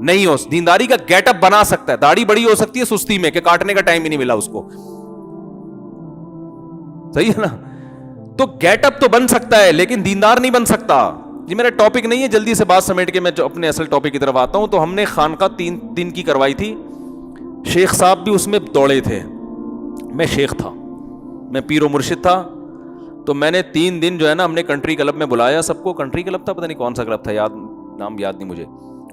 نہیں ہو. دینداری کا گیٹ اپ بنا سکتا ہے, داڑھی بڑی ہو سکتی ہے سستی میں کہ کاٹنے کا ٹائم ہی نہیں ملا اس کو, صحیح ہے نا. تو گیٹ اپ تو بن سکتا ہے لیکن دیندار نہیں بن سکتا. یہ میرا ٹاپک نہیں ہے, جلدی سے بات سمیٹ کے میں جو اپنے اصل ٹاپک کی طرف آتا ہوں. تو ہم نے خانقاہ 3 دن کی کروائی تھی, شیخ صاحب بھی اس میں دوڑے تھے, میں شیخ تھا, میں پیر و مرشد تھا. تو میں نے 3 دن جو ہے نا ہم نے کنٹری کلب میں بلایا سب کو, کنٹری کلب تھا پتہ نہیں کون سا کلب تھا, نام یاد نہیں مجھے.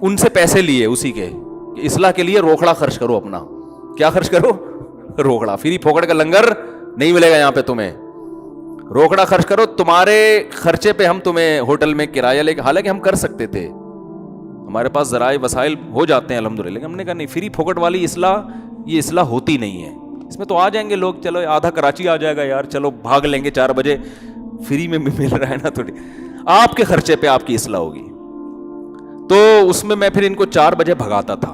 ان سے پیسے لیے اسی کے کہ اصلاح کے لیے روکڑا خرچ کرو اپنا. کیا خرچ کرو؟ روکڑا. فری پھوکڑ کا لنگر نہیں ملے گا یہاں پہ تمہیں, روکڑا خرچ کرو, تمہارے خرچے پہ ہم تمہیں ہوٹل میں کرایہ لے کے, حالانکہ ہم کر سکتے تھے, ہمارے پاس ذرائع وسائل ہو جاتے ہیں الحمدللہ, لیکن ہم نے کہا نہیں, فری پھوکٹ والی اصلاح یہ اصلاح ہوتی نہیں ہے. اس میں تو آ جائیں گے لوگ, چلو آدھا کراچی آ جائے گا یار, چلو بھاگ لیں گے 4 بجے, فری میں مل رہا ہے نا, تھوڑی آپ کے خرچے پہ آپ کی اصلاح ہوگی. تو اس میں میں پھر ان کو 4 بجے بھگاتا تھا.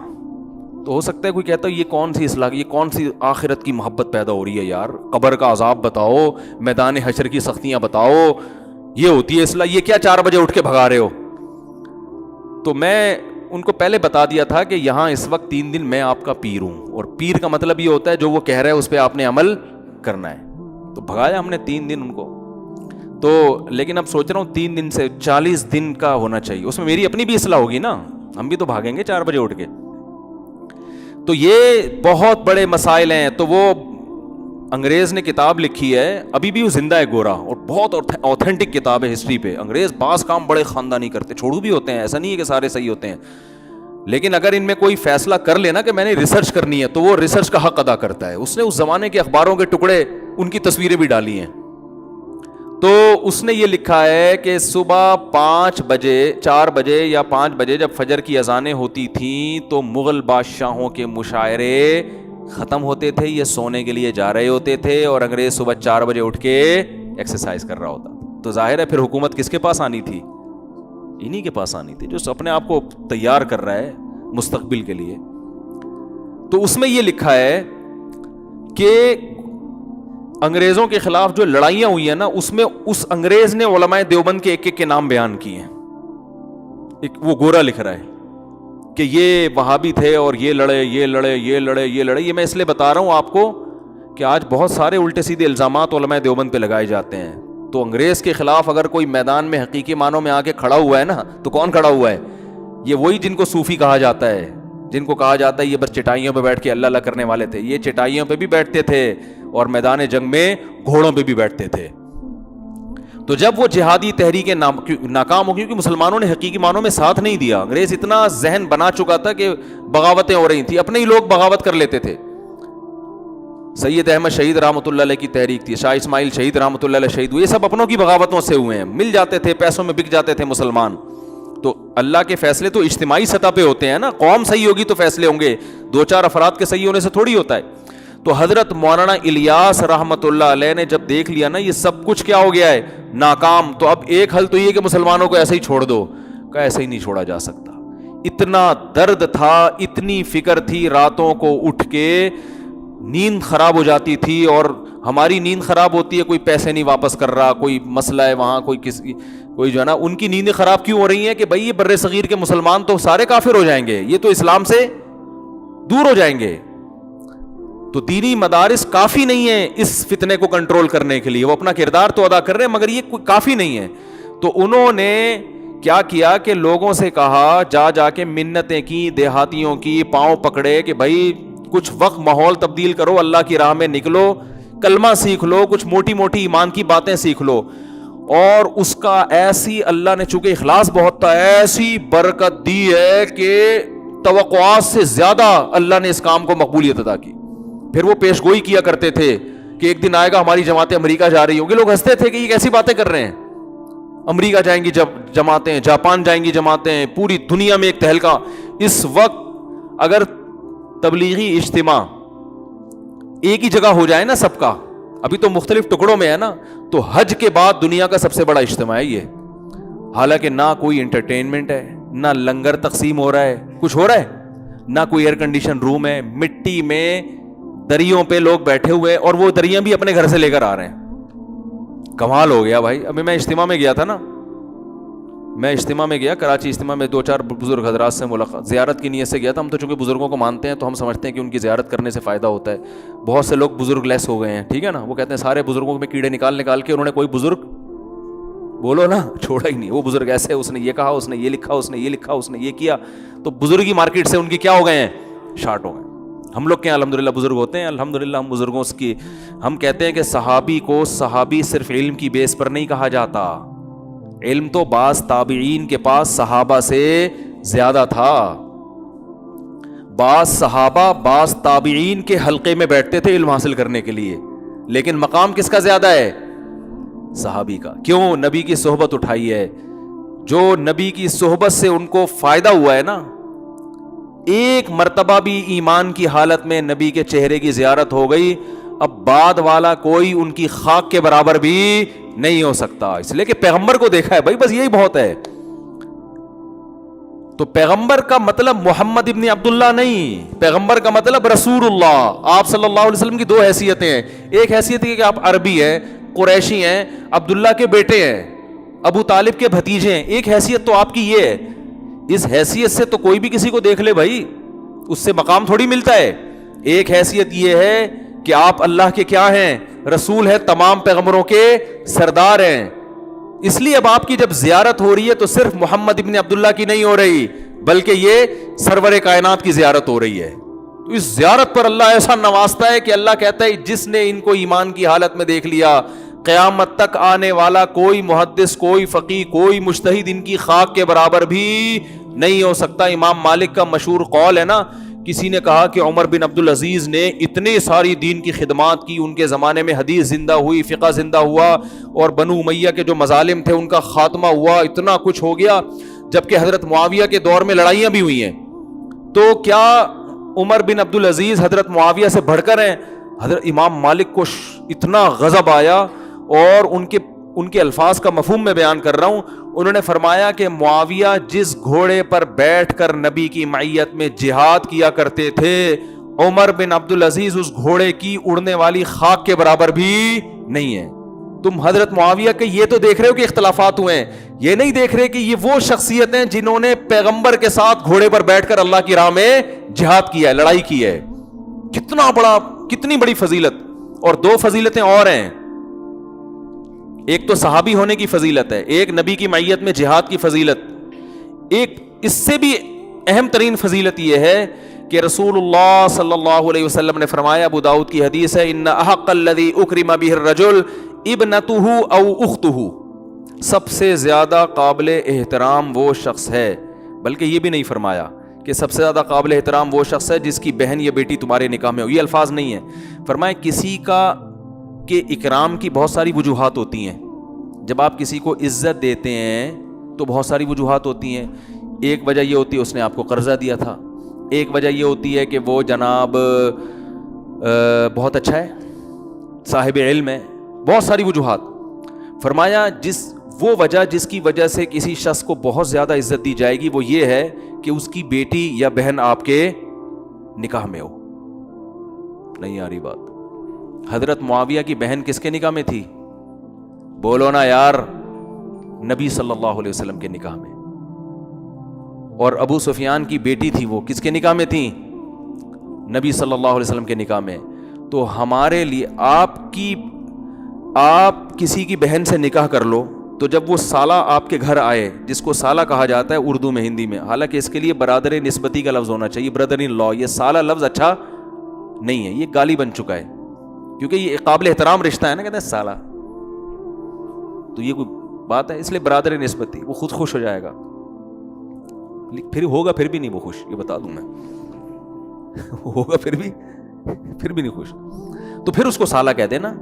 تو ہو سکتا ہے کوئی کہتا ہے یہ کون سی اصلاح, یہ کون سی آخرت کی محبت پیدا ہو رہی ہے یار, قبر کا عذاب بتاؤ, میدان حشر کی سختیاں بتاؤ, یہ ہوتی ہے اصلاح, یہ کیا 4 بجے اٹھ کے بھگا رہے ہو. تو میں ان کو پہلے بتا دیا تھا کہ یہاں اس وقت 3 دن میں آپ کا پیر ہوں, اور پیر کا مطلب یہ ہوتا ہے جو وہ کہہ رہا ہے اس پہ آپ نے عمل کرنا ہے. تو بھگایا ہم نے 3 دن ان کو. تو لیکن اب سوچ رہا ہوں 3 دن سے 40 دن کا ہونا چاہیے, اس میں میری اپنی بھی اصلاح ہوگی نا, ہم بھی تو بھاگیں گے 4 بجے اٹھ کے. تو یہ بہت بڑے مسائل ہیں. تو وہ انگریز نے کتاب لکھی ہے, ابھی بھی وہ زندہ ہے گورا, اور بہت اوتھینٹک کتاب ہے ہسٹری پہ. انگریز بعض کام بڑے خاندانی کرتے, چھوڑو بھی ہوتے ہیں, ایسا نہیں ہے کہ سارے صحیح ہوتے ہیں, لیکن اگر ان میں کوئی فیصلہ کر لینا کہ میں نے ریسرچ کرنی ہے تو وہ ریسرچ کا حق ادا کرتا ہے. اس نے اس زمانے کے اخباروں کے ٹکڑے, ان کی تصویریں بھی ڈالی ہیں. تو اس نے یہ لکھا ہے کہ صبح 5 بجے 4 بجے یا 5 بجے جب فجر کی اذانیں ہوتی تھیں تو مغل بادشاہوں کے مشاعرے ختم ہوتے تھے, یہ سونے کے لیے جا رہے ہوتے تھے, اور انگریز صبح 4 بجے اٹھ کے ایکسرسائز کر رہا ہوتا. تو ظاہر ہے پھر حکومت کس کے پاس آنی تھی؟ انہی کے پاس آنی تھی جو اپنے آپ کو تیار کر رہا ہے مستقبل کے لیے. تو اس میں یہ لکھا ہے کہ انگریزوں کے خلاف جو لڑائیاں ہوئی ہیں نا, اس میں اس انگریز نے علماء دیوبند کے ایک ایک کے نام بیان کیے ہیں. وہ گورا لکھ رہا ہے کہ یہ وہابی تھے اور یہ لڑے یہ لڑے یہ لڑے یہ لڑے. یہ میں اس لیے بتا رہا ہوں آپ کو کہ آج بہت سارے الٹے سیدھے الزامات علماء دیوبند پہ لگائے جاتے ہیں. تو انگریز کے خلاف اگر کوئی میدان میں حقیقی معنوں میں آ کے کھڑا ہوا ہے نا, تو کون کھڑا ہوا ہے؟ یہ وہی جن کو صوفی کہا جاتا ہے, جن کو کہا جاتا ہے یہ بس چٹائیوں پہ بیٹھ کے اللہ اللہ کرنے والے تھے. یہ چٹائیوں پہ بھی بیٹھتے تھے اور میدان جنگ میں گھوڑوں پہ بھی بیٹھتے تھے. تو جب وہ جہادی تحریکیں ناکام ہو, کیونکہ مسلمانوں نے حقیقی معنوں میں ساتھ نہیں دیا. انگریز اتنا ذہن بنا چکا تھا کہ بغاوتیں ہو رہی تھیں, اپنے ہی لوگ بغاوت کر لیتے تھے. سید احمد شہید رحمۃ اللہ علیہ کی تحریک تھی, شاہ اسماعیل شہید رحمۃ اللہ علیہ شہید ہوئے, یہ سب اپنوں کی بغاوتوں سے ہوئے ہیں. مل جاتے تھے, پیسوں میں بک جاتے تھے مسلمان. تو اللہ کے فیصلے تو اجتماعی سطح پہ ہوتے ہیں نا, قوم صحیح ہوگی تو فیصلے ہوں گے, 2-4 افراد کے صحیح ہونے سے تھوڑی ہوتا ہے. تو حضرت مولانا الیاس رحمۃ اللہ علیہ نے جب دیکھ لیا نا یہ سب کچھ کیا ہو گیا ہے, ناکام, تو اب ایک حل تو یہ کہ مسلمانوں کو ایسے ہی چھوڑ دو. کہ ایسے ہی نہیں چھوڑا جا سکتا. اتنا درد تھا, اتنی فکر تھی, راتوں کو اٹھ کے نیند خراب ہو جاتی تھی. اور ہماری نیند خراب ہوتی ہے, کوئی پیسے نہیں واپس کر رہا, کوئی مسئلہ ہے وہاں, کوئی جو ہے نا, ان کی نیندیں خراب کیوں ہو رہی ہیں کہ بھائی یہ بر صغیر کے مسلمان تو سارے کافر ہو جائیں گے, یہ تو اسلام سے دور ہو جائیں گے. تو دینی مدارس کافی نہیں ہیں اس فتنے کو کنٹرول کرنے کے لیے. وہ اپنا کردار تو ادا کر رہے ہیں مگر یہ کافی نہیں ہے. تو انہوں نے کیا کیا کہ لوگوں سے کہا, جا کے منتیں کی, دیہاتیوں کی, پاؤں پکڑے کہ بھائی کچھ وقت ماحول تبدیل کرو, اللہ کی راہ میں نکلو, کلمہ سیکھ لو, کچھ موٹی موٹی ایمان کی باتیں سیکھ لو. اور اس کا ایسی اللہ نے, چونکہ اخلاص بہت تھا, ایسی برکت دی ہے کہ توقعات سے زیادہ اللہ نے اس کام کو مقبولیت عطا کی. پھر وہ پیش گوئی کیا کرتے تھے کہ ایک دن آئے گا ہماری جماعتیں امریکہ جا رہی ہوں گی. لوگ ہنستے تھے کہ یہ کیسی باتیں کر رہے ہیں, امریکہ جائیں گی جب جماعتیں, جاپان جائیں گی جماعتیں, پوری دنیا میں ایک تہلکہ. اس وقت اگر تبلیغی اجتماع ایک ہی جگہ ہو جائے نا سب کا, ابھی تو مختلف ٹکڑوں میں ہے نا, تو حج کے بعد دنیا کا سب سے بڑا اجتماع ہے یہ. حالانکہ نہ کوئی انٹرٹینمنٹ ہے, نہ لنگر تقسیم ہو رہا ہے, کچھ ہو رہا ہے, نہ کوئی ایئر کنڈیشن روم ہے, مٹی میں دریوں پہ لوگ بیٹھے ہوئے, اور وہ دریاں بھی اپنے گھر سے لے کر آ رہے ہیں. کمال ہو گیا بھائی. ابھی میں اجتماع میں گیا تھا نا, میں اجتماع میں گیا، کراچی اجتماع میں 2-4 بزرگ حضرات سے ملاقات، زیارت کی نیت سے گیا تھا. ہم تو چونکہ بزرگوں کو مانتے ہیں تو ہم سمجھتے ہیں کہ ان کی زیارت کرنے سے فائدہ ہوتا ہے. بہت سے لوگ بزرگ لیس ہو گئے ہیں، ٹھیک ہے نا، وہ کہتے ہیں سارے بزرگوں میں کیڑے نکال کے انہوں نے کوئی بزرگ بولو نا چھوڑا ہی نہیں. وہ بزرگ ایسے، اس نے یہ کہا، اس نے یہ لکھا، اس نے یہ لکھا، اس نے یہ کیا، تو بزرگی مارکیٹ سے ان کی کیا ہو گئے ہیں، شارٹ ہو گئے. ہم لوگ کیا الحمدللہ بزرگ ہوتے ہیں، الحمدللہ ہم بزرگوں کی. ہم کہتے ہیں کہ صحابی کو صحابی صرف علم کی بیس پر نہیں کہا جاتا، علم تو بعض تابعین کے پاس صحابہ سے زیادہ تھا. بعض صحابہ بعض تابعین کے حلقے میں بیٹھتے تھے علم حاصل کرنے کے لیے، لیکن مقام کس کا زیادہ ہے، صحابی کا. کیوں؟ نبی کی صحبت اٹھائی ہے. جو نبی کی صحبت سے ان کو فائدہ ہوا ہے نا، ایک مرتبہ بھی ایمان کی حالت میں نبی کے چہرے کی زیارت ہو گئی، اب بعد والا کوئی ان کی خاک کے برابر بھی نہیں ہو سکتا. اس لیے کہ پیغمبر کو دیکھا ہے بھائی، بس یہی بہت ہے. تو پیغمبر کا مطلب محمد ابن عبداللہ نہیں، پیغمبر کا مطلب رسول اللہ. آپ صلی اللہ علیہ وسلم کی 2 حیثیتیں ہیں. ایک حیثیت ہے کہ آپ عربی ہیں، قریشی ہیں، عبداللہ کے بیٹے ہیں، ابو طالب کے بھتیجے ہیں. ایک حیثیت تو آپ کی یہ ہے. اس حیثیت سے تو کوئی بھی کسی کو دیکھ لے بھائی، اس سے مقام تھوڑی ملتا ہے. ایک حیثیت یہ ہے کہ آپ اللہ کے کیا ہیں، رسول ہیں، تمام پیغمبروں کے سردار ہیں. اس لیے اب آپ کی جب زیارت ہو رہی ہے تو صرف محمد ابن عبداللہ کی نہیں ہو رہی، بلکہ یہ سرور کائنات کی زیارت ہو رہی ہے. تو اس زیارت پر اللہ ایسا نوازتا ہے کہ اللہ کہتا ہے جس نے ان کو ایمان کی حالت میں دیکھ لیا، قیامت تک آنے والا کوئی محدث، کوئی فقیہ، کوئی مجتہد ان کی خاک کے برابر بھی نہیں ہو سکتا. امام مالک کا مشہور قول ہے نا، کسی نے کہا کہ عمر بن عبدالعزیز نے اتنے ساری دین کی خدمات کی، ان کے زمانے میں حدیث زندہ ہوئی، فقہ زندہ ہوا، اور بنو امیہ کے جو مظالم تھے ان کا خاتمہ ہوا، اتنا کچھ ہو گیا. جبکہ حضرت معاویہ کے دور میں لڑائیاں بھی ہوئی ہیں. تو کیا عمر بن عبدالعزیز حضرت معاویہ سے بڑھ کر ہیں؟ حضرت امام مالک کو اتنا غضب آیا، اور ان کے الفاظ کا مفہوم میں بیان کر رہا ہوں. انہوں نے فرمایا کہ معاویہ جس گھوڑے پر بیٹھ کر نبی کی معیت میں جہاد کیا کرتے تھے، عمر بن عبدالعزیز اس گھوڑے کی اڑنے والی خاک کے برابر بھی نہیں ہے. تم حضرت معاویہ کے یہ تو دیکھ رہے ہو کہ اختلافات ہوئے ہیں، یہ نہیں دیکھ رہے کہ یہ وہ شخصیت ہیں جنہوں نے پیغمبر کے ساتھ گھوڑے پر بیٹھ کر اللہ کی راہ میں جہاد کیا ہے، لڑائی کی ہے. کتنی بڑی فضیلت. اور 2 فضیلتیں اور ہیں. ایک تو صحابی ہونے کی فضیلت ہے، ایک نبی کی معیت میں جہاد کی فضیلت. ایک اس سے بھی اہم ترین فضیلت یہ ہے کہ رسول اللہ صلی اللہ علیہ وسلم نے فرمایا، ابو داؤد کی حدیث ہے، ان احق الذی اکرم بہ الرجل ابنتہ او اختہ، سب سے زیادہ قابل احترام وہ شخص ہے. بلکہ یہ بھی نہیں فرمایا کہ سب سے زیادہ قابل احترام وہ شخص ہے جس کی بہن یا بیٹی تمہارے نکاح میں ہو. یہ الفاظ نہیں ہے. فرمایا کسی کا کہ اکرام کی بہت ساری وجوہات ہوتی ہیں. جب آپ کسی کو عزت دیتے ہیں تو بہت ساری وجوہات ہوتی ہیں. ایک وجہ یہ ہوتی ہے اس نے آپ کو قرضہ دیا تھا، ایک وجہ یہ ہوتی ہے کہ وہ جناب بہت اچھا ہے، صاحب علم ہے، بہت ساری وجوہات. فرمایا وہ وجہ جس کی وجہ سے کسی شخص کو بہت زیادہ عزت دی جائے گی وہ یہ ہے کہ اس کی بیٹی یا بہن آپ کے نکاح میں ہو. نہیں آ رہی بات؟ حضرت معاویہ کی بہن کس کے نکاح میں تھی؟ بولو نا یار، نبی صلی اللہ علیہ وسلم کے نکاح میں. اور ابو سفیان کی بیٹی تھی، وہ کس کے نکاح میں تھی؟ نبی صلی اللہ علیہ وسلم کے نکاح میں. تو ہمارے لیے آپ کسی کی بہن سے نکاح کر لو تو جب وہ سالہ آپ کے گھر آئے، جس کو سالہ کہا جاتا ہے اردو میں، ہندی میں، حالانکہ اس کے لیے برادر نسبتی کا لفظ ہونا چاہیے، بردر ان لا. یہ سالہ لفظ اچھا نہیں ہے، یہ گالی بن چکا ہے، کیونکہ یہ قابل احترام رشتہ ہے نا، کہتے ہیں سالہ، تو یہ کوئی بات ہے. اس لیے برادر نسبتی، وہ خود خوش ہو جائے گا، پھر ہوگا پھر بھی نہیں وہ خوش، یہ بتا دوں میں، ہوگا پھر بھی نہیں خوش. تو پھر اس کو سالہ کہہ دینا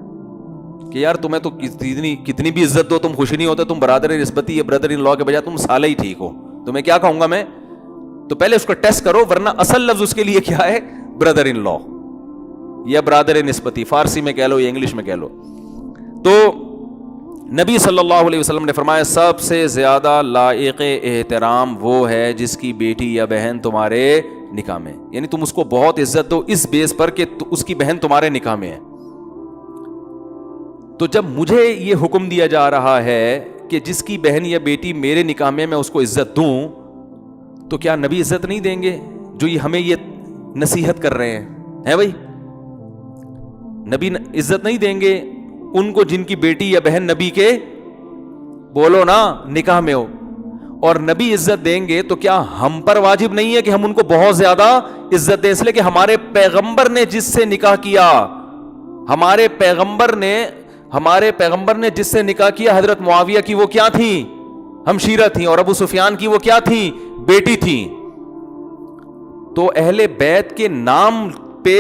کہ یار تمہیں تو کتنی بھی عزت دو تم خوش نہیں ہوتے، تم برادر نسبتی یا بردر ان لا کے بجائے تم سالہ ہی ٹھیک ہو. تمہیں کیا کہوں گا میں؟ تو پہلے اس کو ٹیسٹ کرو، ورنہ اصل لفظ اس کے لیے کیا ہے؟ بردر ان لا یا برادر نسبتی، فارسی میں کہہ لو یا انگلش میں کہہ لو. تو نبی صلی اللہ علیہ وسلم نے فرمایا سب سے زیادہ لائق احترام وہ ہے جس کی بیٹی یا بہن تمہارے نکاح میں، یعنی تم اس کو بہت عزت دو اس بیس پر کہ اس کی بہن تمہارے نکاح میں ہے. تو جب مجھے یہ حکم دیا جا رہا ہے کہ جس کی بہن یا بیٹی میرے نکاح میں میں اس کو عزت دوں تو کیا نبی عزت نہیں دیں گے؟ جو یہ ہمیں یہ نصیحت کر رہے ہیں بھائی، نبی عزت نہیں دیں گے ان کو جن کی بیٹی یا بہن نبی کے بولو نا نکاح میں ہو؟ اور نبی عزت دیں گے تو کیا ہم پر واجب نہیں ہے کہ ہم ان کو بہت زیادہ عزت دیں؟ اس لیے کہ ہمارے پیغمبر نے جس سے نکاح کیا، ہمارے پیغمبر نے جس سے نکاح کیا حضرت معاویہ کی وہ کیا تھی؟ ہمشیرہ تھیں، اور ابو سفیان کی وہ کیا تھی؟ بیٹی تھی۔ تو اہل بیت کے نام پہ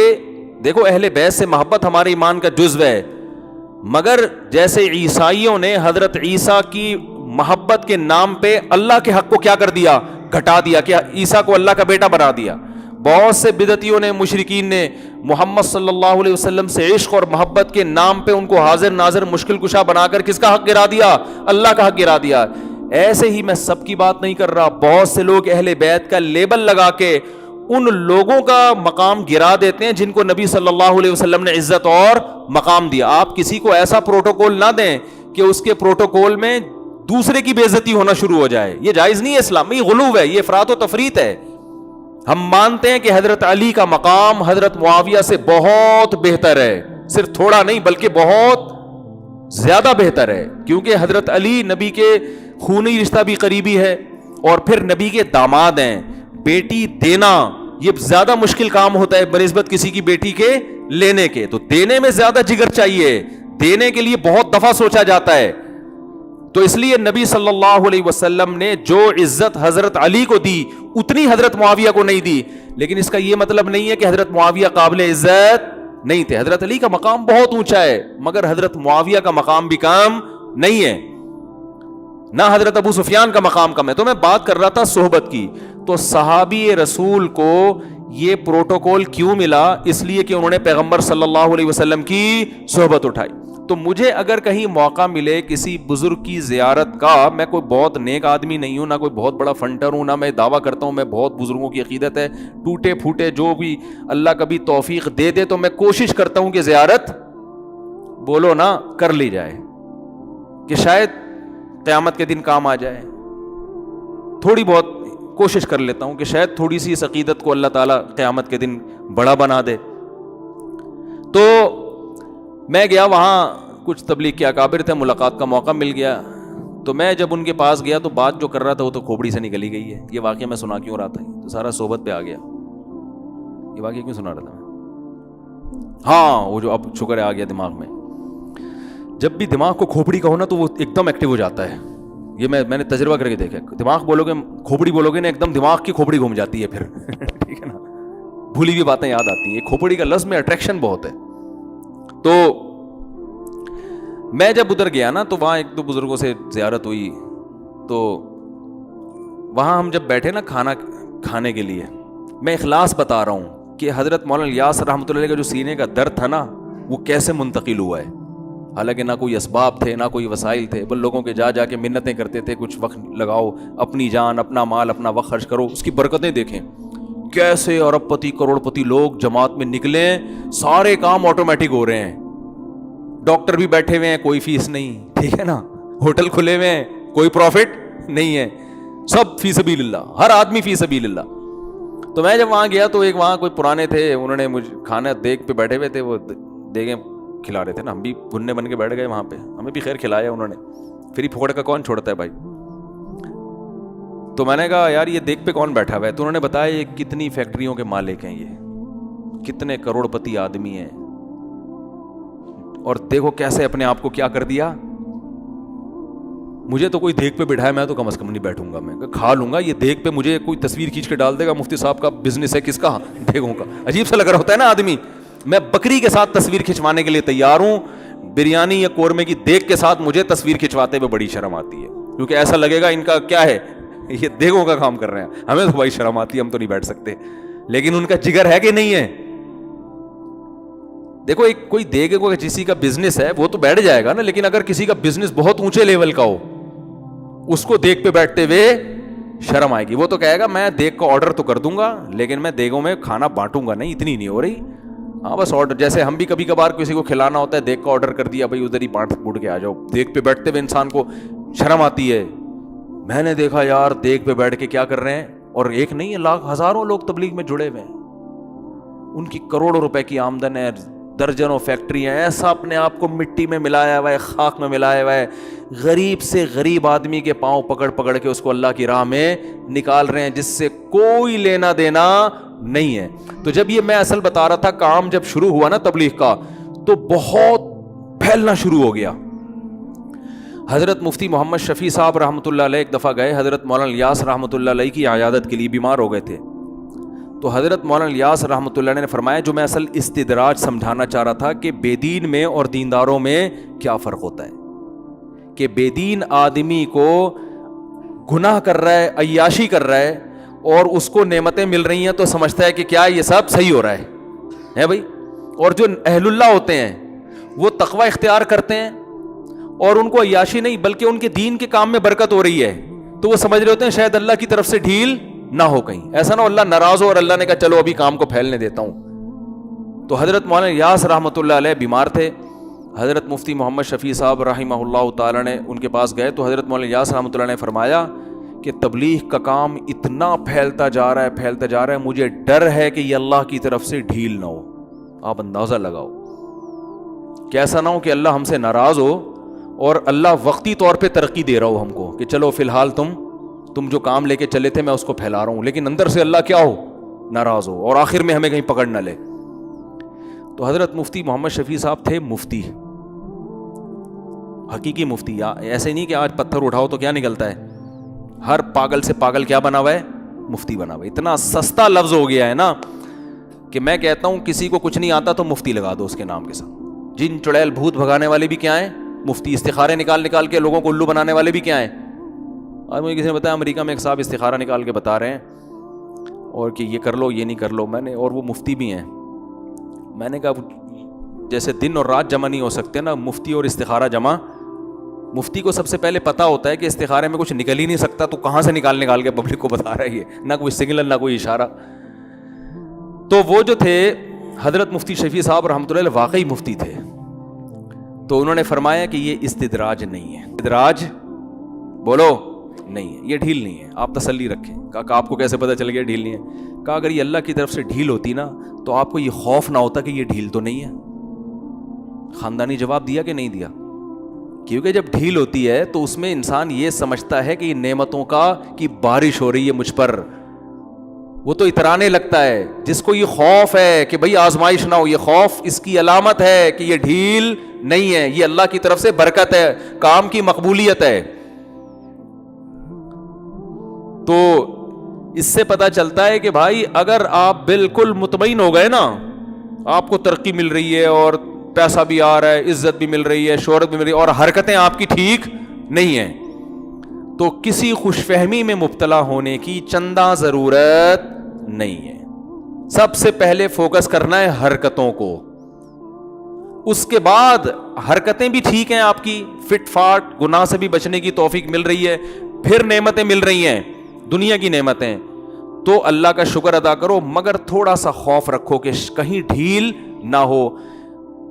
دیکھو، اہل بیت سے محبت ہمارے ایمان کا جزو ہے، مگر جیسے عیسائیوں نے حضرت عیسیٰ کی محبت کے نام پہ اللہ کے حق کو کیا کر دیا؟ گھٹا دیا، کہ عیسیٰ کو اللہ کا بیٹا بنا دیا۔ بہت سے بدعتیوں نے، مشرکین نے محمد صلی اللہ علیہ وسلم سے عشق اور محبت کے نام پہ ان کو حاضر ناظر مشکل کشا بنا کر کس کا حق گرا دیا؟ اللہ کا حق گرا دیا۔ ایسے ہی میں سب کی بات نہیں کر رہا، بہت سے لوگ اہل بیت کا لیبل لگا کے ان لوگوں کا مقام گرا دیتے ہیں جن کو نبی صلی اللہ علیہ وسلم نے عزت اور مقام دیا۔ آپ کسی کو ایسا پروٹوکول نہ دیں کہ اس کے پروٹوکول میں دوسرے کی بے عزتی ہونا شروع ہو جائے، یہ جائز نہیں ہے، اسلام میں یہ غلو ہے، یہ افراط و تفریط ہے۔ ہم مانتے ہیں کہ حضرت علی کا مقام حضرت معاویہ سے بہت بہتر ہے، صرف تھوڑا نہیں بلکہ بہت زیادہ بہتر ہے، کیونکہ حضرت علی نبی کے خونی رشتہ بھی قریبی ہے اور پھر نبی کے داماد ہیں۔ بیٹی دینا یہ زیادہ مشکل کام ہوتا ہے بنسبت کسی کی بیٹی کے لینے کے، تو دینے میں زیادہ جگر چاہیے، دینے کے لیے بہت دفعہ سوچا جاتا ہے۔ تو اس لیے نبی صلی اللہ علیہ وسلم نے جو عزت حضرت علی کو دی اتنی حضرت معاویہ کو نہیں دی، لیکن اس کا یہ مطلب نہیں ہے کہ حضرت معاویہ قابل عزت نہیں تھے۔ حضرت علی کا مقام بہت اونچا ہے، مگر حضرت معاویہ کا مقام بھی کم نہیں ہے، نہ حضرت ابو سفیان کا مقام کم ہے۔ تو میں بات کر رہا تھا صحبت کی، تو صحابی رسول کو یہ پروٹوکول کیوں ملا؟ اس لیے کہ انہوں نے پیغمبر صلی اللہ علیہ وسلم کی صحبت اٹھائی۔ تو مجھے اگر کہیں موقع ملے کسی بزرگ کی زیارت کا، میں کوئی بہت نیک آدمی نہیں ہوں، نہ کوئی بہت بڑا فنٹر ہوں، نہ میں دعویٰ کرتا ہوں میں بہت بزرگوں کی عقیدت ہے، ٹوٹے پھوٹے جو بھی اللہ کبھی توفیق دے دے تو میں کوشش کرتا ہوں کہ زیارت بولو نا کر لی جائے، کہ شاید قیامت کے دن کام آ جائے۔ تھوڑی بہت کوشش کر لیتا ہوں کہ شاید تھوڑی سی اس عقیدت کو اللہ تعالیٰ قیامت کے دن بڑا بنا دے۔ تو میں گیا وہاں، کچھ تبلیغ کے اکابر تھے، ملاقات کا موقع مل گیا، تو میں جب ان کے پاس گیا تو بات جو کر رہا تھا وہ تو کھوپڑی سے نکلی گئی ہے۔ یہ واقعہ میں سنا کیوں رہا تھا؟ تو سارا صحبت پہ آ گیا، یہ واقعہ کیوں سنا رہا تھا میں؟ ہاں وہ جو اب شکر ہے آ گیا دماغ میں۔ جب بھی دماغ کو کھوپڑی کہو نا تو وہ ایک دم ایکٹیو ہو جاتا ہے، یہ میں نے تجربہ کر کے دیکھا۔ دماغ بولو گے، کھوپڑی بولو گے نا، ایک دم دماغ کی کھوپڑی گھوم جاتی ہے پھر ٹھیک ہے نا، بھولی ہوئی باتیں یاد آتی ہیں۔ کھوپڑی کا لفظ میں اٹریکشن بہت ہے۔ تو میں جب ادھر گیا نا تو وہاں ایک دو بزرگوں سے زیارت ہوئی، تو وہاں ہم جب بیٹھے نا کھانا کھانے کے لیے، میں اخلاص بتا رہا ہوں کہ حضرت مولانا الیاس رحمۃ اللہ علیہ کا جو سینے کا درد تھا نا وہ کیسے منتقل ہوا ہے۔ حالانکہ نہ کوئی اسباب تھے نہ کوئی وسائل تھے، بل لوگوں کے جا کے منتیں کرتے تھے، کچھ وقت لگاؤ، اپنی جان اپنا مال اپنا وقت خرچ کرو۔ اس کی برکتیں دیکھیں، کیسے ارب پتی کروڑ پتی لوگ جماعت میں نکلے، سارے کام آٹومیٹک ہو رہے ہیں، ڈاکٹر بھی بیٹھے ہوئے ہیں، کوئی فیس نہیں، ٹھیک ہے نا، ہوٹل کھلے ہوئے ہیں، کوئی پروفٹ نہیں ہے، سب فی سبیل اللہ، ہر آدمی فی سبیل اللہ۔ تو میں جب وہاں گیا تو ایک وہاں کوئی پرانے تھے، انہوں نے مجھے کھانا دیگ پہ بیٹھے ہوئے تھے، وہ دیگیں کھلا رہے تھے نا، ہم بھی بننے بن کے بیٹھ گئے وہاں پہ، ہمیں بھی خیر کھلایا انہوں نے، فری پھوڑ کا کون چھوڑتا ہے بھائی۔ تو میں نے کہا یار یہ دیگ پہ کون بیٹھا ہوا ہے؟ تو انہوں نے بتایا یہ کتنی فیکٹریوں کے مالک ہیں، یہ کتنے کروڑ پتی آدمی ہیں، اور دیکھو کیسے اپنے آپ کو کیا کر دیا۔ مجھے تو کوئی دیگ پہ بٹھایا، میں تو کم از کم نہیں بیٹھوں گا، میں کھا لوں گا، یہ دیگ پہ مجھے کوئی تصویر کھینچ کے ڈال دے گا، مفتی صاحب کا بزنس ہے، کس کا؟ دیگوں کا۔ عجیب سا لگ رہا ہوتا ہے نا آدمی۔ میں بکری کے ساتھ تصویر کھنچوانے کے لیے تیار ہوں، بریانی یا قورمے کی دیگ کے ساتھ مجھے تصویر کھنچواتے ہوئے بڑی شرم آتی ہے، کیونکہ ایسا لگے گا ان کا کیا ہے، یہ دیگوں کا کام کر رہے ہیں، ہمیں تو بڑی شرم آتی ہے، ہم تو نہیں بیٹھ سکتے، لیکن ان کا جگر ہے کہ نہیں ہے۔ دیکھو ایک کوئی دیگ کو کسی کا بزنس ہے وہ تو بیٹھ جائے گا نا، لیکن اگر کسی کا بزنس بہت اونچے لیول کا ہو، اس کو دیگ پہ بیٹھتے ہوئے شرم آئے گی۔ وہ تو کہے گا میں دیگ کا آرڈر تو کر دوں گا لیکن میں دیگوں میں کھانا بانٹوں گا نہیں، اتنی نہیں ہو رہی، ہاں بس آرڈر، جیسے ہم بھی کبھی کبھار کسی کو کھلانا ہوتا ہے، دیگ کا آرڈر کر دیا، بھائی ادھر ہی بانٹ بوٹ کے آ جاؤ۔ دیگ پہ بیٹھتے ہوئے انسان کو شرم آتی ہے. میں نے دیکھا یار دیکھ پہ بیٹھ کے کیا کر رہے ہیں, اور ایک نہیں ہے, لاکھ ہزاروں لوگ تبلیغ میں جڑے ہوئے ہیں, ان کی کروڑوں روپے کی آمدن ہے, درجنوں فیکٹریاں, ایسا اپنے آپ کو مٹی میں ملایا ہوا ہے, خاک میں ملایا ہوا ہے, غریب سے غریب آدمی کے پاؤں پکڑ پکڑ کے اس کو اللہ کی راہ میں نکال رہے ہیں, جس سے کوئی لینا دینا نہیں ہے. تو جب یہ میں اصل بتا رہا تھا, کام جب شروع ہوا نا تبلیغ کا, تو بہت پھیلنا شروع ہو گیا. حضرت مفتی محمد شفیع صاحب رحمۃ اللہ علیہ ایک دفعہ گئے حضرت مولانا الیاس رحمۃ اللہ علیہ کی عیادت کے لیے, بیمار ہو گئے تھے. تو حضرت مولانا الیاس رحمۃ اللہ علیہ نے فرمایا, جو میں اصل استدراج سمجھانا چاہ رہا تھا کہ بے دین میں اور دینداروں میں کیا فرق ہوتا ہے, کہ بے دین آدمی کو گناہ کر رہا ہے, عیاشی کر رہا ہے, اور اس کو نعمتیں مل رہی ہیں تو سمجھتا ہے کہ کیا یہ سب صحیح ہو رہا ہے بھائی. اور جو اہل اللہ ہوتے ہیں وہ تقوی اختیار کرتے ہیں, اور ان کو عیاشی نہیں بلکہ ان کے دین کے کام میں برکت ہو رہی ہے, تو وہ سمجھ رہے ہوتے ہیں شاید اللہ کی طرف سے ڈھیل نہ ہو, کہیں ایسا نہ ہو اللہ ناراض ہو اور اللہ نے کہا چلو ابھی کام کو پھیلنے دیتا ہوں. تو حضرت مولانا الیاس رحمۃ اللہ علیہ بیمار تھے. حضرت مفتی محمد شفیع صاحب رحمہ اللہ تعالی نے ان کے پاس گئے, تو حضرت مولانا الیاس رحمۃ اللہ نے فرمایا کہ تبلیغ کا کام اتنا پھیلتا جا رہا ہے, مجھے ڈر ہے کہ یہ اللہ کی طرف سے ڈھیل نہ ہو. آپ اندازہ لگاؤ کہ ایسا نہ ہو کہ اللہ ہم سے ناراض ہو اور اللہ وقتی طور پہ ترقی دے رہا ہو ہم کو کہ چلو فی الحال تم جو کام لے کے چلے تھے میں اس کو پھیلا رہا ہوں, لیکن اندر سے اللہ کیا ہو, ناراض ہو, اور آخر میں ہمیں کہیں پکڑ نہ لے. تو حضرت مفتی محمد شفیع صاحب تھے مفتی, حقیقی مفتی. ایسے نہیں کہ آج پتھر اٹھاؤ تو کیا نکلتا ہے, ہر پاگل سے پاگل کیا بنا ہوا ہے, مفتی بنا ہوا ہے. اتنا سستا لفظ ہو گیا ہے نا کہ میں کہتا ہوں کسی کو کچھ نہیں آتا تو مفتی لگا دو اس کے نام کے ساتھ. جن چڑیل بھوت بھگانے والے بھی کیا ہیں, مفتی. استخارے نکال کے لوگوں کو الو بنانے والے بھی کیا ہیں. آج مجھے کسی نے بتایا امریکہ میں ایک صاحب استخارہ نکال کے بتا رہے ہیں اور کہ یہ کر لو یہ نہیں کر لو. میں نے, اور وہ مفتی بھی ہیں, میں نے کہا جیسے دن اور رات جمع نہیں ہو سکتے نا, مفتی اور استخارہ جمع. مفتی کو سب سے پہلے پتا ہوتا ہے کہ استخارے میں کچھ نکل ہی نہیں سکتا, تو کہاں سے نکال کے پبلک کو بتا رہا ہے یہ, نہ کوئی سگنل نہ کوئی اشارہ. تو وہ جو تھے حضرت مفتی شفیع صاحب رحمۃ اللہ واقعی مفتی تھے. تو انہوں نے فرمایا کہ یہ استدراج نہیں ہے, استدراج بولو نہیں ہے, یہ ڈھیل نہیں ہے, آپ تسلی رکھیں. کہا آپ کو کیسے پتہ چل گیا ڈھیل نہیں ہے؟ کہا اگر یہ اللہ کی طرف سے ڈھیل ہوتی نا تو آپ کو یہ خوف نہ ہوتا کہ یہ ڈھیل تو نہیں ہے. خاندانی جواب دیا کہ نہیں دیا؟ کیونکہ جب ڈھیل ہوتی ہے تو اس میں انسان یہ سمجھتا ہے کہ یہ نعمتوں کی بارش ہو رہی ہے مجھ پر, وہ تو اترانے لگتا ہے. جس کو یہ خوف ہے کہ بھئی آزمائش نہ ہو, یہ خوف اس کی علامت ہے کہ یہ ڈھیل نہیں ہے, یہ اللہ کی طرف سے برکت ہے, کام کی مقبولیت ہے. تو اس سے پتا چلتا ہے کہ بھائی اگر آپ بالکل مطمئن ہو گئے نا, آپ کو ترقی مل رہی ہے اور پیسہ بھی آ رہا ہے, عزت بھی مل رہی ہے, شہرت بھی مل رہی ہے, اور حرکتیں آپ کی ٹھیک نہیں ہیں, تو کسی خوش فہمی میں مبتلا ہونے کی چندہ ضرورت نہیں ہے. سب سے پہلے فوکس کرنا ہے حرکتوں کو, اس کے بعد حرکتیں بھی ٹھیک ہیں آپ کی, فٹ فاٹ, گناہ سے بھی بچنے کی توفیق مل رہی ہے, پھر نعمتیں مل رہی ہیں دنیا کی نعمتیں, تو اللہ کا شکر ادا کرو, مگر تھوڑا سا خوف رکھو کہ کہیں ڈھیل نہ ہو.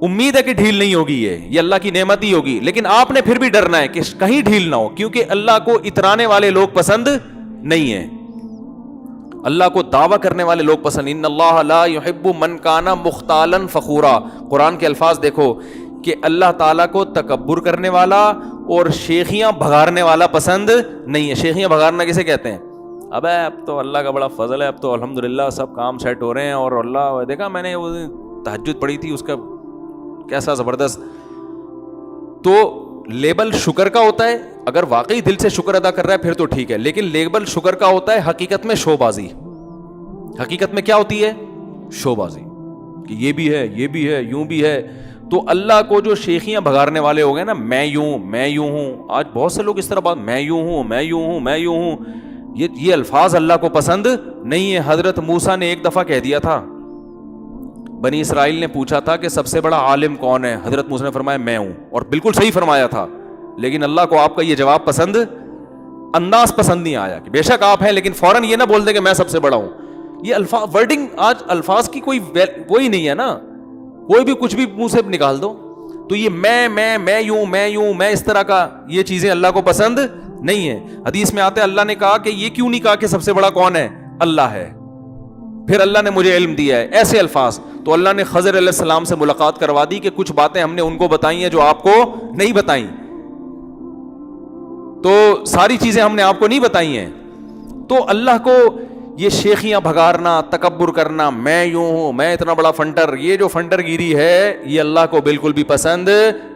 امید ہے کہ ڈھیل نہیں ہوگی, یہ اللہ کی نعمت ہی ہوگی, لیکن آپ نے پھر بھی ڈرنا ہے کہ کہیں ڈھیل نہ ہو, کیونکہ اللہ کو اترانے والے لوگ پسند نہیں ہیں, اللہ کو دعویٰ کرنے والے لوگ پسند. ان اللہ لا يحب من کان مختالا فخورا. قرآن کے الفاظ دیکھو کہ اللہ تعالیٰ کو تکبر کرنے والا اور شیخیاں بھگارنے والا پسند نہیں ہے. شیخیاں بھگارنا کسے کہتے ہیں؟ ابے اب تو اللہ کا بڑا فضل ہے, اب تو الحمدللہ سب کام سیٹ ہو رہے ہیں, اور اللہ دیکھا میں نے وہ تہجد پڑھی تھی, اس کا کیسا زبردست. تو لیبل شکر کا ہوتا ہے, اگر واقعی دل سے شکر ادا کر رہا ہے پھر تو ٹھیک ہے, لیکن لیبل شکر کا ہوتا ہے حقیقت میں شو بازی. حقیقت میں کیا ہوتی ہے؟ شو بازی, کہ یہ بھی ہے, یہ بھی ہے, یوں بھی ہے. تو اللہ کو جو شیخیاں بھگارنے والے ہو گئے نا, میں یوں ہوں, آج بہت سے لوگ اس طرح بات, میں یوں ہوں, یہ الفاظ اللہ کو پسند نہیں ہے. حضرت موسیٰ نے ایک دفعہ کہہ دیا تھا, بنی اسرائیل نے پوچھا تھا کہ سب سے بڑا عالم کون ہے؟ حضرت موسیٰ نے فرمایا میں ہوں, اور بالکل صحیح فرمایا تھا. لیکن اللہ کو آپ کا یہ جواب پسند, انداز پسند نہیں آیا کہ بے شک آپ ہیں, لیکن فوراً یہ نہ بول دیں کہ میں سب سے بڑا ہوں. یہ الفاظ ورڈنگ, آج الفاظ کی کوئی وہی نہیں ہے نا, کوئی بھی کچھ بھی منہ سے نکال دو. تو یہ میں یوں میں اس طرح کا یہ چیزیں اللہ کو پسند نہیں ہے. حدیث میں آتا ہے اللہ نے کہا کہ یہ کیوں نہیں کہا کہ سب سے بڑا کون ہے؟ اللہ ہے. پھر اللہ نے مجھے علم دیا ہے، ایسے الفاظ. تو اللہ نے خضر علیہ السلام سے ملاقات کروا دی کہ کچھ باتیں ہم نے ان کو بتائی ہیں جو آپ کو نہیں بتائیں. تو ساری چیزیں ہم نے آپ کو نہیں بتائی ہیں. تو اللہ کو یہ شیخیاں بھگارنا، تکبر کرنا، میں یوں ہوں، میں اتنا بڑا فنٹر، یہ جو فنٹر گیری ہے یہ اللہ کو بالکل بھی پسند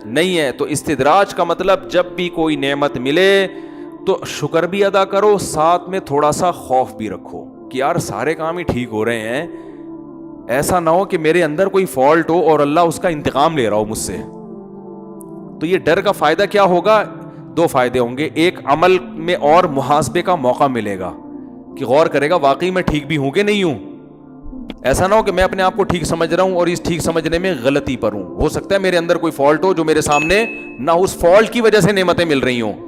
نہیں ہے. تو استدراج کا مطلب جب بھی کوئی نعمت ملے تو شکر بھی ادا کرو، ساتھ میں تھوڑا سا خوف بھی رکھو کہ یار سارے کام ہی ٹھیک ہو رہے ہیں، ایسا نہ ہو کہ میرے اندر کوئی فالٹ ہو اور اللہ اس کا انتقام لے رہا ہو مجھ سے. تو یہ ڈر کا فائدہ کیا ہوگا؟ دو فائدے ہوں گے. ایک، عمل میں اور محاسبے کا موقع ملے گا کہ غور کرے گا واقعی میں ٹھیک بھی ہوں کہ نہیں ہوں. ایسا نہ ہو کہ میں اپنے آپ کو ٹھیک سمجھ رہا ہوں اور اس ٹھیک سمجھنے میں غلطی پر ہوں. ہو سکتا ہے میرے اندر کوئی فالٹ ہو جو میرے سامنے نہ، اس فالٹ کی وجہ سے نعمتیں مل رہی ہوں.